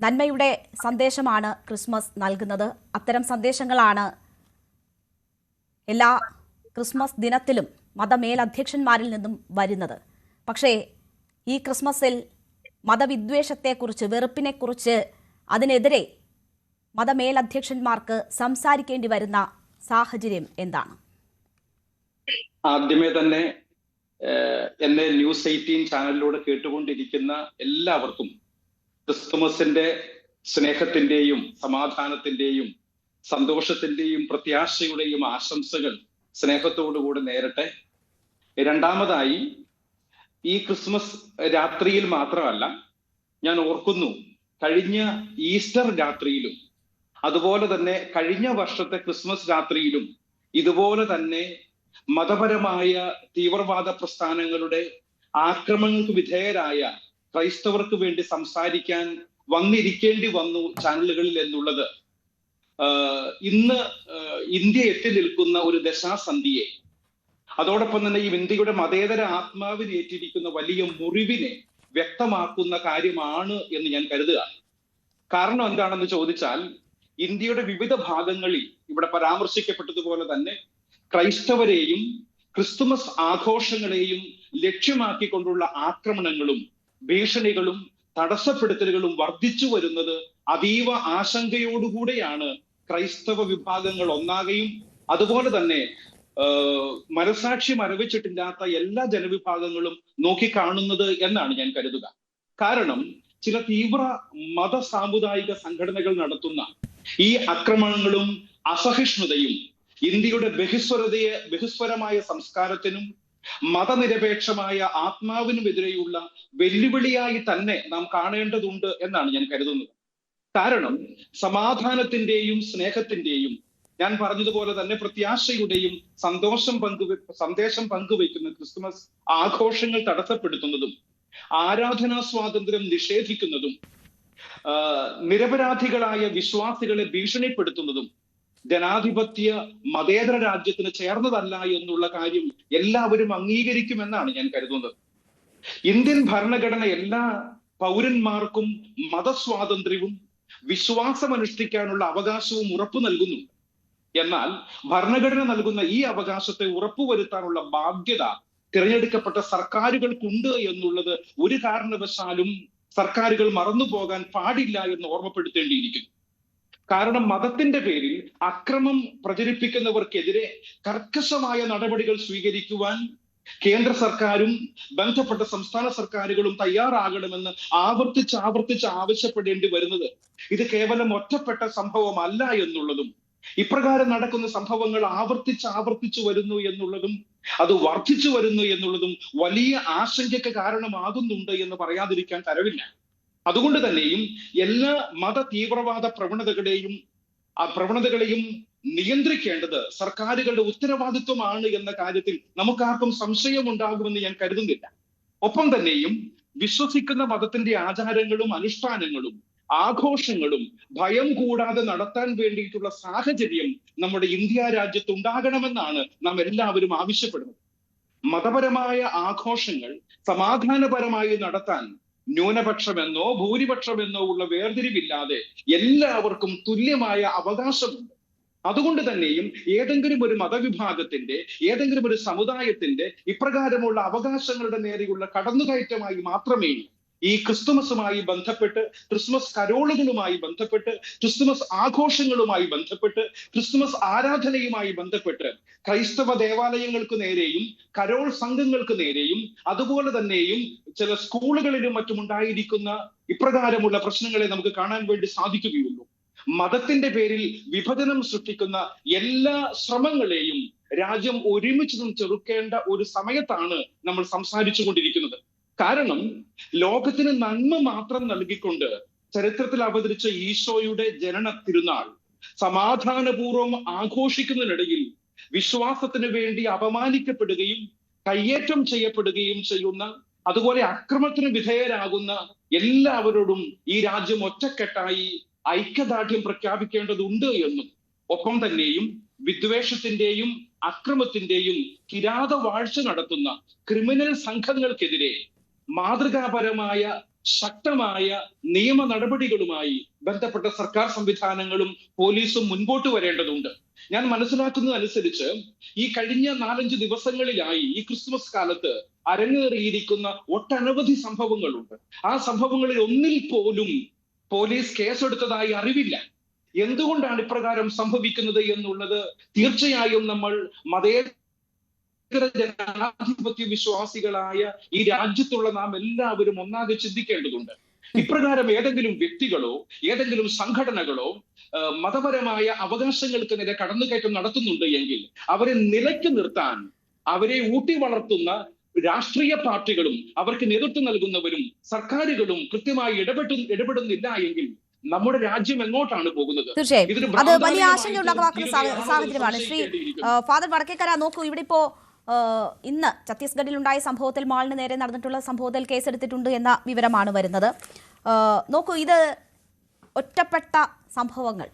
നന്മയുടെ സന്ദേശമാണ് ക്രിസ്മസ് നൽകുന്നത്. അത്തരം സന്ദേശങ്ങളാണ് എല്ലാ ക്രിസ്മസ് ദിനത്തിലും മതമേലധ്യക്ഷന്മാരിൽ നിന്നും വരുന്നത്. പക്ഷേ ഈ ക്രിസ്മസിൽ മതവിദ്വേഷത്തെക്കുറിച്ച്, വെറുപ്പിനെക്കുറിച്ച്, അതിനെതിരെ മതമേലധ്യക്ഷന്മാർക്ക് സംസാരിക്കേണ്ടി വരുന്ന സാഹചര്യം എന്താണ്? ആദ്യമേ തന്നെ എന്നെ ന്യൂസ് 18 ചാനലിലൂടെ കേട്ടുകൊണ്ടിരിക്കുന്ന എല്ലാവർക്കും ക്രിസ്തുമസിന്റെ സ്നേഹത്തിന്റെയും സമാധാനത്തിന്റെയും സന്തോഷത്തിന്റെയും പ്രത്യാശയുടെയും ആശംസകൾ സ്നേഹത്തോടുകൂടി നേരട്ടെ. രണ്ടാമതായി, ഈ ക്രിസ്മസ് രാത്രിയിൽ മാത്രമല്ല, ഞാൻ ഓർക്കുന്നു കഴിഞ്ഞ ഈസ്റ്റർ രാത്രിയിലും അതുപോലെ തന്നെ കഴിഞ്ഞ വർഷത്തെ ക്രിസ്മസ് രാത്രിയിലും ഇതുപോലെ തന്നെ മതപരമായ തീവ്രവാദ പ്രസ്ഥാനങ്ങളുടെ ആക്രമണങ്ങൾക്ക് വിധേയരായ ക്രൈസ്തവർക്ക് വേണ്ടി സംസാരിക്കാൻ വന്നിരിക്കേണ്ടി വന്നു ചാനലുകളിൽ എന്നുള്ളത് ഇന്ന് ഇന്ത്യ എത്തി നിൽക്കുന്ന ഒരു ദശാസന്ധിയെ, അതോടൊപ്പം തന്നെ ഈ ഇന്ത്യയുടെ മതേതര ആത്മാവിനെ ഏറ്റിരിക്കുന്ന വലിയ മുറിവിനെ വ്യക്തമാക്കുന്ന കാര്യമാണ് എന്ന് ഞാൻ കരുതുക. കാരണം എന്താണെന്ന് ചോദിച്ചാൽ, ഇന്ത്യയുടെ വിവിധ ഭാഗങ്ങളിൽ ഇവിടെ പരാമർശിക്കപ്പെട്ടതുപോലെ തന്നെ ക്രൈസ്തവരെയും ക്രിസ്തുമസ് ആഘോഷങ്ങളെയും ലക്ഷ്യമാക്കിക്കൊണ്ടുള്ള ആക്രമണങ്ങളും ഭീഷണികളും തടസ്സപ്പെടുത്തലുകളും വർദ്ധിച്ചു വരുന്നത് അതീവ ആശങ്കയോടുകൂടെയാണ് ക്രൈസ്തവ വിഭാഗങ്ങൾ ഒന്നാകെയും അതുപോലെ തന്നെ മനസാക്ഷി മരവിച്ചിട്ടില്ലാത്ത എല്ലാ ജനവിഭാഗങ്ങളും നോക്കിക്കാണുന്നത് എന്നാണ് ഞാൻ കരുതുക. കാരണം ചില തീവ്ര മത സാമുദായിക സംഘടനകൾ നടത്തുന്ന ഈ ആക്രമണങ്ങളും അസഹിഷ്ണുതയും ഇന്ത്യയുടെ ബഹുസ്വരമായ സംസ്കാരത്തിനും മതനിരപേക്ഷമായ ആത്മാവിനുമെതിരെയുള്ള വെല്ലുവിളിയായി തന്നെ നാം കാണേണ്ടതുണ്ട് എന്നാണ് ഞാൻ കരുതുന്നത്. കാരണം സമാധാനത്തിന്റെയും സ്നേഹത്തിന്റെയും, ഞാൻ പറഞ്ഞതുപോലെ തന്നെ പ്രത്യാശയുടെയും സന്ദേശം പങ്കുവയ്ക്കുന്ന ക്രിസ്തുമസ് ആഘോഷങ്ങൾ തടസ്സപ്പെടുത്തുന്നതും ആരാധനാ സ്വാതന്ത്ര്യം നിഷേധിക്കുന്നതും നിരപരാധികളായ വിശ്വാസികളെ ഭീഷണിപ്പെടുത്തുന്നതും ജനാധിപത്യ മതേതര രാജ്യത്തിന് ചേർന്നതല്ല എന്നുള്ള കാര്യം എല്ലാവരും അംഗീകരിക്കുമെന്നാണ് ഞാൻ കരുതുന്നത്. ഇന്ത്യൻ ഭരണഘടന എല്ലാ പൗരന്മാർക്കും മതസ്വാതന്ത്ര്യവും വിശ്വാസമനുഷ്ഠിക്കാനുള്ള അവകാശവും ഉറപ്പു നൽകുന്നുണ്ട്. എന്നാൽ ഭരണഘടന നൽകുന്ന ഈ അവകാശത്തെ ഉറപ്പുവരുത്താനുള്ള ബാധ്യത തിരഞ്ഞെടുക്കപ്പെട്ട സർക്കാരുകൾക്കുണ്ട് എന്നുള്ളത് ഒരു കാരണവശാലും സർക്കാരുകൾ മറന്നുപോകാൻ പാടില്ല എന്ന് ഓർമ്മപ്പെടുത്തേണ്ടിയിരിക്കുന്നു. കാരണം മതത്തിന്റെ പേരിൽ അക്രമം പ്രചരിപ്പിക്കുന്നവർക്കെതിരെ കർക്കശമായ നടപടികൾ സ്വീകരിക്കുവാൻ കേന്ദ്ര സർക്കാരും ബന്ധപ്പെട്ട സംസ്ഥാന സർക്കാരുകളും തയ്യാറാകണമെന്ന് ആവർത്തിച്ച് ആവശ്യപ്പെടേണ്ടി വരുന്നത് ഇത് കേവലം ഒറ്റപ്പെട്ട സംഭവമല്ല എന്നുള്ളതും, ഇപ്രകാരം നടക്കുന്ന സംഭവങ്ങൾ ആവർത്തിച്ചു വരുന്നു എന്നുള്ളതും അത് വർദ്ധിച്ചു വരുന്നു എന്നുള്ളതും വലിയ ആശങ്കയ്ക്ക് കാരണമാകുന്നുണ്ട് എന്ന് പറയാതിരിക്കാൻ തരവില്ല. അതുകൊണ്ട് തന്നെയും എല്ലാ മത തീവ്രവാദ പ്രവണതകളെയും നിയന്ത്രിക്കേണ്ടത് സർക്കാരുകളുടെ ഉത്തരവാദിത്വമാണ് എന്ന കാര്യത്തിൽ നമുക്കാർക്കും സംശയമുണ്ടാകുമെന്ന് ഞാൻ കരുതുന്നില്ല. ഒപ്പം തന്നെയും വിശ്വസിക്കുന്ന മതത്തിന്റെ ആചാരങ്ങളും അനുഷ്ഠാനങ്ങളും ആഘോഷങ്ങളും ഭയം കൂടാതെ നടത്താൻ വേണ്ടിയിട്ടുള്ള സാഹചര്യം നമ്മുടെ ഇന്ത്യ രാജ്യത്ത് ഉണ്ടാകണമെന്നാണ് നാം എല്ലാവരും ആവശ്യപ്പെടുന്നത്. മതപരമായ ആഘോഷങ്ങൾ സമാധാനപരമായി നടത്താൻ ന്യൂനപക്ഷമെന്നോ ഭൂരിപക്ഷമെന്നോ ഉള്ള വേർതിരിവില്ലാതെ എല്ലാവർക്കും തുല്യമായ അവകാശമുണ്ട്. അതുകൊണ്ട് തന്നെയും ഏതെങ്കിലും ഒരു മതവിഭാഗത്തിന്റെ, ഏതെങ്കിലും ഒരു സമുദായത്തിന്റെ ഇപ്രകാരമുള്ള അവകാശങ്ങളുടെ നേരെയുള്ള കടന്നുകയറ്റമായി മാത്രമേ ഈ ക്രിസ്തുമസുമായി ബന്ധപ്പെട്ട്, ക്രിസ്മസ് കരോളുകളുമായി ബന്ധപ്പെട്ട്, ക്രിസ്തുമസ് ആഘോഷങ്ങളുമായി ബന്ധപ്പെട്ട്, ക്രിസ്തുമസ് ആരാധനയുമായി ബന്ധപ്പെട്ട് ക്രൈസ്തവ ദേവാലയങ്ങൾക്ക് നേരെയും കരോൾ സംഘങ്ങൾക്ക് നേരെയും അതുപോലെ തന്നെയും ചില സ്കൂളുകളിലും മറ്റും ഉണ്ടായിരിക്കുന്ന ഇപ്രകാരമുള്ള പ്രശ്നങ്ങളെ നമുക്ക് കാണാൻ വേണ്ടി സാധിക്കുകയുള്ളൂ. മതത്തിന്റെ പേരിൽ വിഭജനം സൃഷ്ടിക്കുന്ന എല്ലാ ശ്രമങ്ങളെയും രാജ്യം ഒരുമിച്ച് ചെറുക്കേണ്ട ഒരു സമയത്താണ് നമ്മൾ സംസാരിച്ചു കൊണ്ടിരിക്കുന്നത്. കാരണം ലോകത്തിന് നന്മ മാത്രം നൽകിക്കൊണ്ട് ചരിത്രത്തിൽ അവതരിച്ച ഈശോയുടെ ജനന തിരുനാൾ സമാധാനപൂർവ്വം ആഘോഷിക്കുന്നതിനിടയിൽ വിശ്വാസത്തിന് വേണ്ടി അപമാനിക്കപ്പെടുകയും കയ്യേറ്റം ചെയ്യപ്പെടുകയും ചെയ്യുന്ന, അതുപോലെ അക്രമത്തിന് വിധേയരാകുന്ന എല്ലാവരോടും ഈ രാജ്യം ഒറ്റക്കെട്ടായി ഐക്യദാർഢ്യം പ്രഖ്യാപിക്കേണ്ടതുണ്ട് എന്നും, ഒപ്പം തന്നെയും വിദ്വേഷത്തിന്റെയും അക്രമത്തിന്റെയും കിരാതവാഴ്ച നടത്തുന്ന ക്രിമിനൽ സംഘങ്ങൾക്കെതിരെ മാതൃകാപരമായ ശക്തമായ നിയമ നടപടികളുമായി ബന്ധപ്പെട്ട സർക്കാർ സംവിധാനങ്ങളും പോലീസും മുൻപോട്ട് വരേണ്ടതുണ്ട്. ഞാൻ മനസ്സിലാക്കുന്നതനുസരിച്ച് ഈ കഴിഞ്ഞ 4-5 ദിവസങ്ങളിലായി ഈ ക്രിസ്മസ് കാലത്ത് അരങ്ങേറിയിരിക്കുന്ന ഒട്ടനവധി സംഭവങ്ങളുണ്ട്. ആ സംഭവങ്ങളിൽ ഒന്നിൽ പോലും പോലീസ് കേസെടുത്തതായി അറിവില്ല. എന്തുകൊണ്ടാണ് ഇപ്രകാരം സംഭവിക്കുന്നത് എന്നുള്ളത് തീർച്ചയായും നമ്മൾ മതേതര ജനാധിപത്യ വിശ്വാസികളായ ഈ രാജ്യത്തുള്ള നാം എല്ലാവരും ഒന്നാകെ ചിന്തിക്കേണ്ടതുണ്ട്. ഇപ്രകാരം ഏതെങ്കിലും വ്യക്തികളോ ഏതെങ്കിലും സംഘടനകളോ മതപരമായ അവകാശങ്ങൾക്ക് നേരെ കടന്നുകയറ്റം നടത്തുന്നുണ്ട് എങ്കിൽ അവരെ നിലയ്ക്ക് നിർത്താൻ അവരെ ഊട്ടി വളർത്തുന്ന രാഷ്ട്രീയ പാർട്ടികളും അവർക്ക് നേതൃത്വം നൽകുന്നവരും സർക്കാരുകളും കൃത്യമായി ഇടപെടുന്നില്ല എങ്കിൽ നമ്മുടെ രാജ്യം എങ്ങോട്ടാണ് പോകുന്നത്? തീർച്ചയായും അത് വലിയ ആശങ്ക ഉണ്ടാക്കുന്ന സാഹചര്യമാണ്. ശ്രീ ഫാദർ വടക്കേക്കര, നോക്കൂ, ഇവിടെ ഇപ്പോ ഇന്ന് ഛത്തീസ്ഗഡിൽ ഉണ്ടായ സംഭവത്തിൽ മാളിന് നേരെ നടന്നിട്ടുള്ള സംഭവത്തിൽ കേസെടുത്തിട്ടുണ്ട് എന്ന വിവരമാണ് വരുന്നത്. നോക്കൂ, ഇത് ഒറ്റപ്പെട്ട സംഭവങ്ങൾ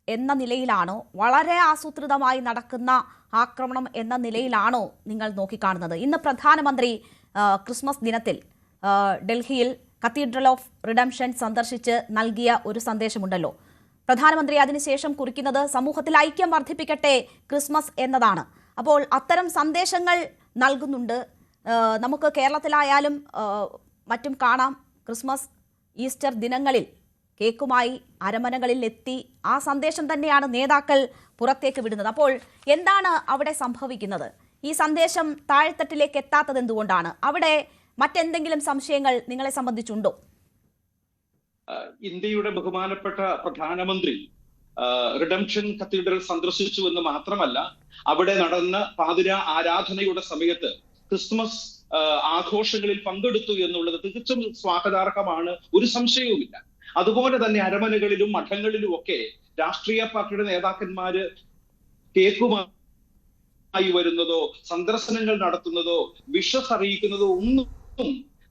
എന്ന നിലയിലാണോ, വളരെ ആസൂത്രിതമായി നടക്കുന്ന ആക്രമണം എന്ന നിലയിലാണോ നിങ്ങൾ നോക്കിക്കാണുന്നത്? ഇന്ന് പ്രധാനമന്ത്രി ക്രിസ്മസ് ദിനത്തിൽ ഡൽഹിയിൽ കത്തീഡ്രൽ ഓഫ് റിഡംഷൻ സന്ദർശിച്ച് നൽകിയ ഒരു സന്ദേശമുണ്ടല്ലോ. പ്രധാനമന്ത്രി അതിനുശേഷം കുറിക്കുന്നത് സമൂഹത്തിൽ ഐക്യം വർദ്ധിപ്പിക്കട്ടെ ക്രിസ്മസ് എന്നതാണ്. അപ്പോൾ അത്തരം സന്ദേശങ്ങൾ നൽകുന്നുണ്ട്. നമുക്ക് കേരളത്തിലായാലും മറ്റും കാണാം, ക്രിസ്മസ് ഈസ്റ്റർ ദിനങ്ങളിൽ കേക്കുമായി അരമനകളിൽ എത്തി ആ സന്ദേശം തന്നെയാണ് നേതാക്കൾ പുറത്തേക്ക് വിടുന്നത്. അപ്പോൾ എന്താണ് അവിടെ സംഭവിക്കുന്നത്? ഈ സന്ദേശം താഴെത്തട്ടിലേക്ക് എത്താത്തത് എന്തുകൊണ്ടാണ്? അവിടെ മറ്റെന്തെങ്കിലും സംശയങ്ങൾ നിങ്ങളെ സംബന്ധിച്ചുണ്ടോ? ഇന്ത്യയുടെ ബഹുമാനപ്പെട്ട പ്രധാനമന്ത്രി റിഡംഷൻ കത്തീഡ്രൽ സന്ദർശിച്ചു എന്ന് മാത്രമല്ല, അവിടെ നടന്ന പാതിര ആരാധനയുടെ സമയത്ത് ക്രിസ്മസ് ആഘോഷങ്ങളിൽ പങ്കെടുത്തു എന്നുള്ളത് തികച്ചും സ്വാഗതാർഹമാണ്, ഒരു സംശയവുമില്ല. അതുപോലെ തന്നെ അരമനകളിലും മഠങ്ങളിലും ഒക്കെ രാഷ്ട്രീയ പാർട്ടിയുടെ നേതാക്കന്മാര് കേക്കുമായി വരുന്നതോ സന്ദർശനങ്ങൾ നടത്തുന്നതോ വിഷസ് അറിയിക്കുന്നതോ ഒന്നും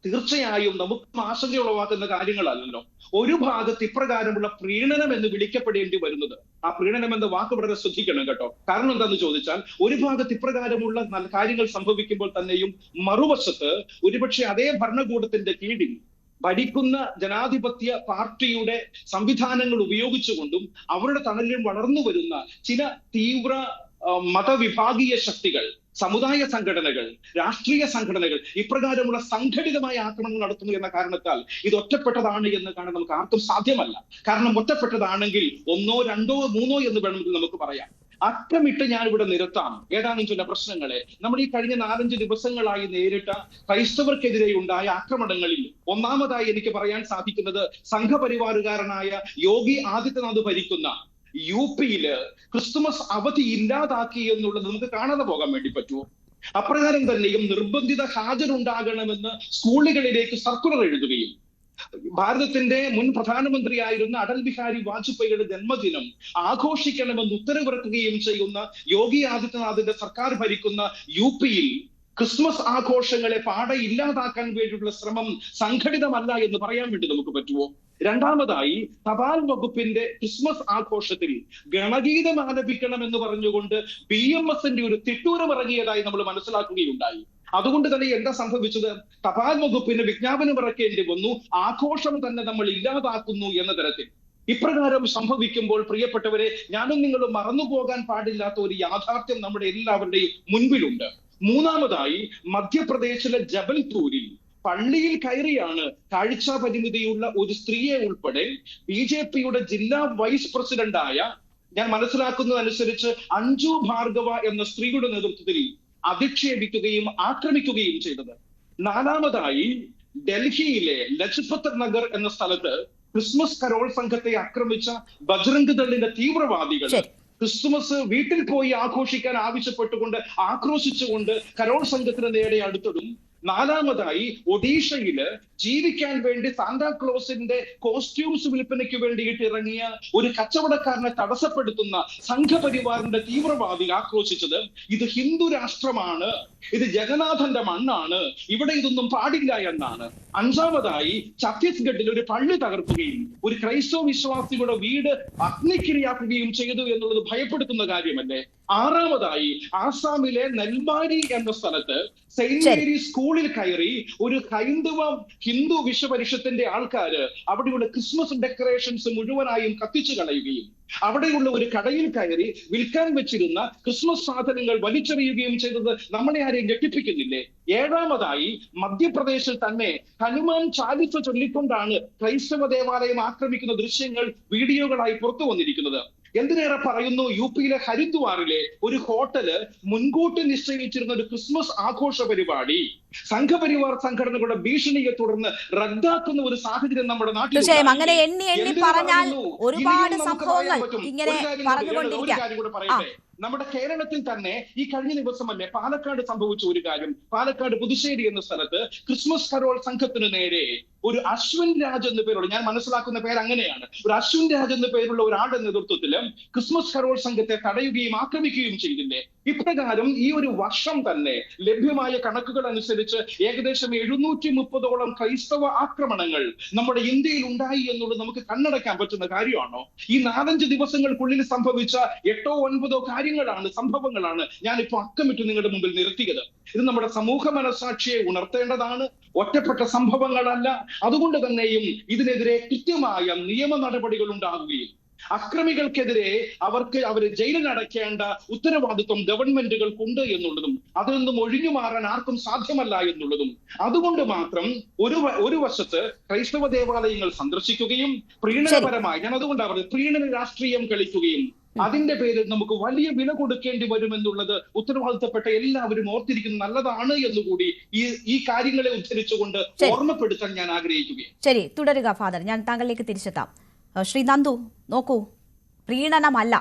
തീർച്ചയായും നമുക്ക് ആശങ്ക ഉളവാക്കുന്ന കാര്യങ്ങളല്ലല്ലോ. ഒരു ഭാഗത്ത് ഇപ്രകാരമുള്ള പ്രീണനം എന്ന് വിളിക്കപ്പെടേണ്ടി വരുന്നത്, ആ പ്രീണനം എന്ന വാക്ക് വളരെ ശ്രദ്ധിക്കണം കേട്ടോ. കാരണം എന്താന്ന് ചോദിച്ചാൽ, ഒരു ഭാഗത്ത് ഇപ്രകാരമുള്ള കാര്യങ്ങൾ സംഭവിക്കുമ്പോൾ തന്നെയും മറുവശത്ത് ഒരുപക്ഷെ അതേ ഭരണകൂടത്തിന്റെ കീഴിൽ ഭരിക്കുന്ന ജനാധിപത്യ പാർട്ടിയുടെ സംവിധാനങ്ങൾ ഉപയോഗിച്ചുകൊണ്ടും അവരുടെ തണലിലും വളർന്നു വരുന്ന ചില തീവ്ര മതവിഭാഗീയ ശക്തികൾ, സമുദായ സംഘടനകൾ, രാഷ്ട്രീയ സംഘടനകൾ ഇപ്രകാരമുള്ള സംഘടിതമായ ആക്രമണങ്ങൾ നടത്തുന്നു എന്ന കാരണത്താൽ ഇത് ഒറ്റപ്പെട്ടതാണ് എന്ന് കാണാൻ നമുക്ക് ആർക്കും സാധ്യമല്ല. കാരണം ഒറ്റപ്പെട്ടതാണെങ്കിൽ 1, 2, 3 എന്ന് വേണമെങ്കിൽ നമുക്ക് പറയാം. അക്കമിട്ട് ഞാൻ ഇവിടെ നിരത്താം ഏതാനും ചില പ്രശ്നങ്ങളെ. നമ്മൾ ഈ കഴിഞ്ഞ 4-5 ദിവസങ്ങളായി നേരിട്ട ക്രൈസ്തവർക്കെതിരെ ഉണ്ടായ ആക്രമണങ്ങളിൽ ഒന്നാമതായി എനിക്ക് പറയാൻ സാധിക്കുന്നത് സംഘപരിവാറുകാരനായ യോഗി ആദിത്യനാഥ് ഭരിക്കുന്ന UP-യില് ക്രിസ്തുമസ് അവധി ഇല്ലാതാക്കി എന്നുള്ളത് നമുക്ക് കാണാതെ പോകാൻ വേണ്ടി പറ്റുമോ? അപ്രകാരം തന്നെയും നിർബന്ധിത ഹാജരുണ്ടാകണമെന്ന് സ്കൂളുകളിലേക്ക് സർക്കുലർ എഴുതുകയും ഭാരതത്തിന്റെ മുൻ പ്രധാനമന്ത്രിയായിരുന്ന അടൽ ബിഹാരി വാജ്പേയിയുടെ ജന്മദിനം ആഘോഷിക്കണമെന്ന് ഉത്തരവിറക്കുകയും ചെയ്യുന്ന യോഗി ആദിത്യനാഥിന്റെ സർക്കാർ ഭരിക്കുന്ന UP-യിൽ ക്രിസ്മസ് ആഘോഷങ്ങളെ പാടെ ഇല്ലാതാക്കാൻ വേണ്ടിയുള്ള ശ്രമം സംഘടിതമല്ല എന്ന് പറയാൻ വേണ്ടി നമുക്ക് പറ്റുമോ? രണ്ടാമതായി, തപാൽ വകുപ്പിന്റെ ക്രിസ്മസ് ആഘോഷത്തിൽ ഗണഗീതം ആലപിക്കണം എന്ന് പറഞ്ഞുകൊണ്ട് BMS-ന്റെ ഒരു തിട്ടൂരം ഇറങ്ങിയതായി നമ്മൾ മനസ്സിലാക്കുകയുണ്ടായി. അതുകൊണ്ട് തന്നെ എന്താ സംഭവിച്ചത്? തപാൽ വകുപ്പിന് വിജ്ഞാപനം ഇറക്കേണ്ടി വന്നു, ആഘോഷം തന്നെ നമ്മൾ ഇല്ലാതാക്കുന്നു എന്ന തരത്തിൽ. ഇപ്രകാരം സംഭവിക്കുമ്പോൾ പ്രിയപ്പെട്ടവരെ, ഞാനും നിങ്ങളും മറന്നുപോകാൻ പാടില്ലാത്ത ഒരു യാഥാർത്ഥ്യം നമ്മുടെ എല്ലാവരുടെയും മുൻപിലുണ്ട്. മൂന്നാമതായി, മധ്യപ്രദേശിലെ ജബൽപൂരിൽ പള്ളിയിൽ കയറിയാണ് കാഴ്ച പരിമിതിയുള്ള ഒരു സ്ത്രീയെ ഉൾപ്പെടെ BJP-യുടെ ജില്ലാ വൈസ് പ്രസിഡന്റായ, ഞാൻ മനസ്സിലാക്കുന്നതനുസരിച്ച് അഞ്ജു ഭാർഗവ എന്ന സ്ത്രീയുടെ നേതൃത്വത്തിൽ അധിക്ഷേപിക്കുകയും ആക്രമിക്കുകയും ചെയ്തത്. നാലാമതായി, ഡൽഹിയിലെ ലജ്പത് നഗർ എന്ന സ്ഥലത്ത് ക്രിസ്മസ് കരോൾ സംഘത്തെ ആക്രമിച്ച ബജ്രംഗ് ദളിന്റെ തീവ്രവാദികൾ ക്രിസ്തുമസ് വീട്ടിൽ പോയി ആഘോഷിക്കാൻ ആവശ്യപ്പെട്ടുകൊണ്ട് ആക്രോശിച്ചുകൊണ്ട് കരോൾ സംഘത്തിന് നേരെ അടുത്തിടും. നാലാമതായി, ഒഡീഷയില് ജീവിക്കാൻ വേണ്ടി സാന്താക്ലോസിന്റെ കോസ്റ്റ്യൂംസ് വിൽപ്പനയ്ക്ക് വേണ്ടിയിട്ട് ഇറങ്ങിയ ഒരു കച്ചവടക്കാരനെ തടസ്സപ്പെടുത്തുന്ന സംഘപരിവാറിന്റെ തീവ്രവാദി ആക്രോശിച്ചത് ഇത് ഹിന്ദു രാഷ്ട്രമാണ്, ഇത് ജഗന്നാഥന്റെ മണ്ണാണ്, ഇവിടെ ഇതൊന്നും പാടില്ല എന്നാണ്. അഞ്ചാമതായി, ഛത്തീസ്ഗഡിൽ ഒരു പള്ളി തകർക്കുകയും ഒരു ക്രൈസ്തവ വിശ്വാസികളുടെ വീട് അഗ്നിക്കിരയാക്കുകയും ചെയ്തു എന്നുള്ളത് ഭയപ്പെടുത്തുന്ന കാര്യമല്ലേ? ആറാമതായി ആസാമിലെ നെൽമാരി എന്ന സ്ഥലത്ത് സെയിന്റ് മേരി സ്കൂളിൽ കയറി ഒരു ഹിന്ദു വിശ്വപരിഷത്തിന്റെ ആൾക്കാര് അവിടെയുള്ള ക്രിസ്മസ് ഡെക്കറേഷൻസ് മുഴുവനായും കത്തിച്ചു കളയുകയും അവിടെയുള്ള ഒരു കടയിൽ കയറി വിൽക്കാൻ വെച്ചിരുന്ന ക്രിസ്മസ് സാധനങ്ങൾ വലിച്ചെറിയുകയും ചെയ്തത് നമ്മളെ ആരെയും ഞെട്ടിപ്പിക്കുന്നില്ലേ? ഏഴാമതായി മധ്യപ്രദേശിൽ തന്നെ ഹനുമാൻ ചാലിസ ചൊല്ലിക്കൊണ്ടാണ് ക്രൈസ്തവ ദേവാലയം ആക്രമിക്കുന്ന ദൃശ്യങ്ങൾ വീഡിയോകളായി പുറത്തു വന്നിരിക്കുന്നത്. എന്തിനേറെ പറയുന്നു, യു പിയിലെ ഹരിദ്വാറിലെ ഒരു ഹോട്ടല് മുൻകൂട്ടി നിശ്ചയിച്ചിരുന്ന ഒരു ക്രിസ്മസ് ആഘോഷ പരിപാടി സംഘപരിവാർ സംഘടനകളുടെ ഭീഷണിയെ തുടർന്ന് റദ്ദാക്കുന്ന ഒരു സാഹചര്യം നമ്മുടെ നാട്ടിൽ. തീർച്ചയായും അങ്ങനെ എണ്ണി പറഞ്ഞാൽ ഒരുപാട് സംഭവങ്ങൾ ഇങ്ങനെ പറഞ്ഞുകൊണ്ടിരിക്കാം. നമ്മുടെ കേരളത്തിൽ തന്നെ ഈ കഴിഞ്ഞ ദിവസമല്ലേ പാലക്കാട് സംഭവിച്ച ഒരു കാര്യം. പാലക്കാട് പുതുശ്ശേരി എന്ന സ്ഥലത്ത് ക്രിസ്മസ് കരോൾ സംഘത്തിന് നേരെ ഒരു അശ്വിൻ രാജ് എന്ന പേരുള്ള, ഞാൻ മനസ്സിലാക്കുന്ന പേര് അങ്ങനെയാണ്, ഒരു അശ്വിൻ രാജ് എന്ന പേരുള്ള ഒരാളുടെ നേതൃത്വത്തില് ക്രിസ്മസ് കരോൾ സംഘത്തെ തടയുകയും ആക്രമിക്കുകയും ചെയ്തില്ലേ? ഇപ്രകാരം ഈ ഒരു വർഷം തന്നെ ലഭ്യമായ കണക്കുകൾ അനുസരിച്ച് ഏകദേശം 730ഓളം ക്രൈസ്തവ ആക്രമണങ്ങൾ നമ്മുടെ ഇന്ത്യയിൽ ഉണ്ടായി എന്നുള്ളത് നമുക്ക് കണ്ണടയ്ക്കാൻ പറ്റുന്ന കാര്യമാണോ? ഈ 4-5 ദിവസങ്ങൾക്കുള്ളിൽ സംഭവിച്ച 8-9 സംഭവങ്ങളാണ് ഞാനിപ്പോ അക്കമിട്ട് നിങ്ങളുടെ മുമ്പിൽ നിർത്തിയത്. ഇത് നമ്മുടെ സമൂഹ മനസാക്ഷിയെ ഉണർത്തേണ്ടതാണ്, ഒറ്റപ്പെട്ട സംഭവങ്ങളല്ല. അതുകൊണ്ട് തന്നെയും ഇതിനെതിരെ കൃത്യമായ നിയമ നടപടികൾ ഉണ്ടാകുകയും അക്രമികൾക്കെതിരെ അവര് ജയിലിൽ അടയ്ക്കേണ്ട ഉത്തരവാദിത്വം ഗവൺമെന്റുകൾക്കുണ്ട് എന്നുള്ളതും അതിൽ നിന്നും ഒഴിഞ്ഞു മാറാൻ ആർക്കും സാധ്യമല്ല എന്നുള്ളതും, അതുകൊണ്ട് മാത്രം ഒരു വശത്ത് ക്രൈസ്തവ ദേവാലയങ്ങൾ സന്ദർശിക്കുകയും പ്രീണനപരമായി, ഞാൻ അതുകൊണ്ടാണ് പറഞ്ഞത്, പ്രീണന രാഷ്ട്രീയം കളിക്കുകയും അതിന്റെ പേരിൽ നമുക്ക് വലിയ വില കൊടുക്കേണ്ടി വരുമെന്നുള്ളത് ഉത്തരവാദിത്തപ്പെട്ട എല്ലാവരും ഓർത്തിരിക്കുന്നത് നല്ലതാണ് എന്നുകൂടി ഈ കാര്യങ്ങളെ ഉദ്ധരിച്ചുകൊണ്ട് ഓർമ്മപ്പെടുത്താൻ ഞാൻ ആഗ്രഹിക്കുകയാണ്. ശരി, തുടരുക ഫാദർ. ഞാൻ താങ്കളിലേക്ക് തിരിച്ചെത്താം. ശ്രീ നന്ദു, നോക്കൂ, പ്രീണനമല്ല